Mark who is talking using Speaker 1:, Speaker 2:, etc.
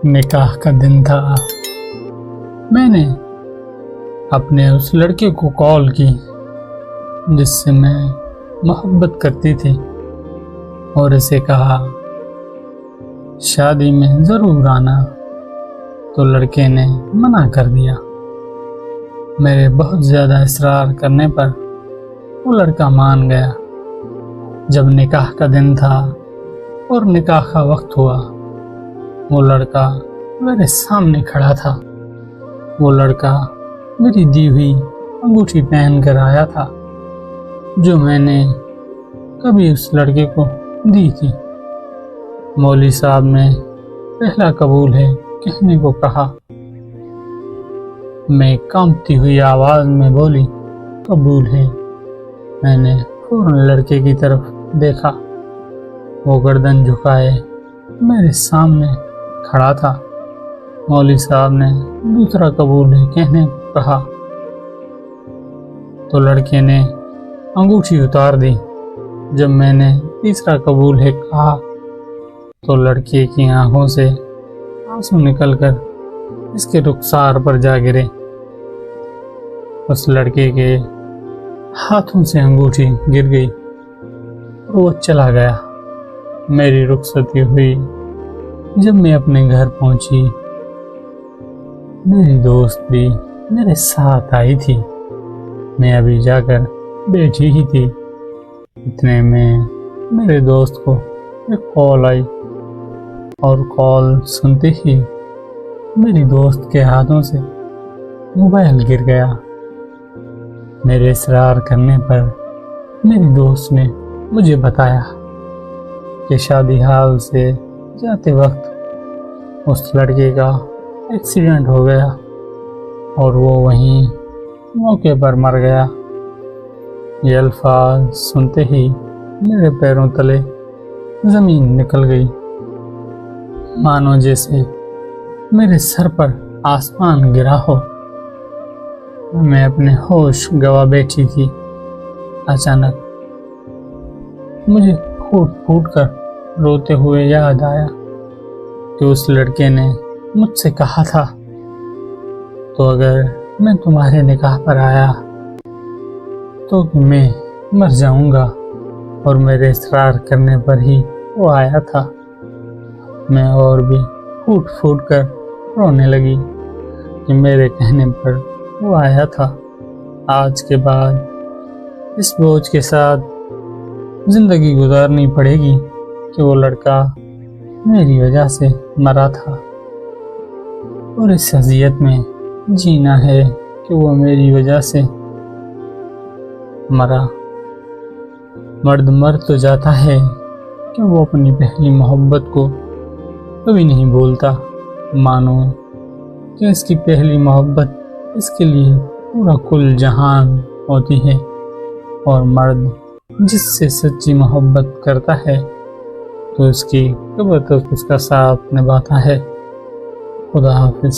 Speaker 1: نکاح کا دن تھا۔ میں نے اپنے اس لڑکے کو کال کی جس سے میں محبت کرتی تھی اور اسے کہا شادی میں ضرور آنا، تو لڑکے نے منع کر دیا۔ میرے بہت زیادہ اصرار کرنے پر وہ لڑکا مان گیا۔ جب نکاح کا دن تھا اور نکاح کا وقت ہوا، وہ لڑکا میرے سامنے کھڑا تھا۔ وہ لڑکا میری دی ہوئی انگوٹھی پہن کر آیا تھا جو میں نے کبھی اس لڑکے کو دی تھی۔ مولوی صاحب نے پہلا قبول ہے کہنے کو کہا۔ میں کانپتی ہوئی آواز میں بولی قبول ہے۔ میں نے فوراً لڑکے کی طرف دیکھا، وہ گردن جھکائے میرے سامنے کھڑا تھا۔ مولوی صاحب نے دوسرا قبول ہے کہنے کو کہا تو لڑکے نے انگوٹھی اتار دی۔ جب میں نے تیسرا قبول ہے کہا تو لڑکے کی آنکھوں سے آنسو نکل کر اس کے رخسار پر جا گرے۔ اس لڑکے کے ہاتھوں سے انگوٹھی گر گئی اور وہ چلا گیا۔ میری رخصتی ہوئی۔ جب میں اپنے گھر پہنچی، میری دوست بھی میرے ساتھ آئی تھی۔ میں ابھی جا کر بیٹھی ہی تھی، اتنے میں میرے دوست کو ایک کال آئی اور کال سنتے ہی میری دوست کے ہاتھوں سے موبائل گر گیا۔ میرے اصرار کرنے پر میری دوست نے مجھے بتایا کہ شادی ہال سے جاتے وقت اس لڑکے کا ایکسیڈنٹ ہو گیا اور وہ وہیں موقع پر مر گیا۔ یہ الفاظ سنتے ہی میرے پیروں تلے زمین نکل گئی، مانو جیسے میرے سر پر آسمان گرا ہو۔ میں اپنے ہوش گوا بیٹھی تھی۔ اچانک مجھے پھوٹ پھوٹ کر روتے ہوئے یاد آیا کہ اس لڑکے نے مجھ سے کہا تھا تو اگر میں تمہارے نکاح پر آیا تو میں مر جاؤں گا، اور میرے اصرار کرنے پر ہی وہ آیا تھا۔ میں اور بھی پھوٹ پھوٹ کر رونے لگی کہ میرے کہنے پر وہ آیا تھا۔ آج کے بعد اس بوجھ کے ساتھ زندگی گزارنی پڑے گی کہ وہ لڑکا میری وجہ سے مرا تھا، اور اس اذیت میں جینا ہے کہ وہ میری وجہ سے مرا۔ مرد مر تو جاتا ہے کہ وہ اپنی پہلی محبت کو کبھی نہیں بولتا، مانو کہ اس کی پہلی محبت اس کے لیے پورا کل جہان ہوتی ہے، اور مرد جس سے سچی محبت کرتا ہے تو اس کی قبر تک اس کا ساتھ نبھاتا ہے۔ خدا حافظ۔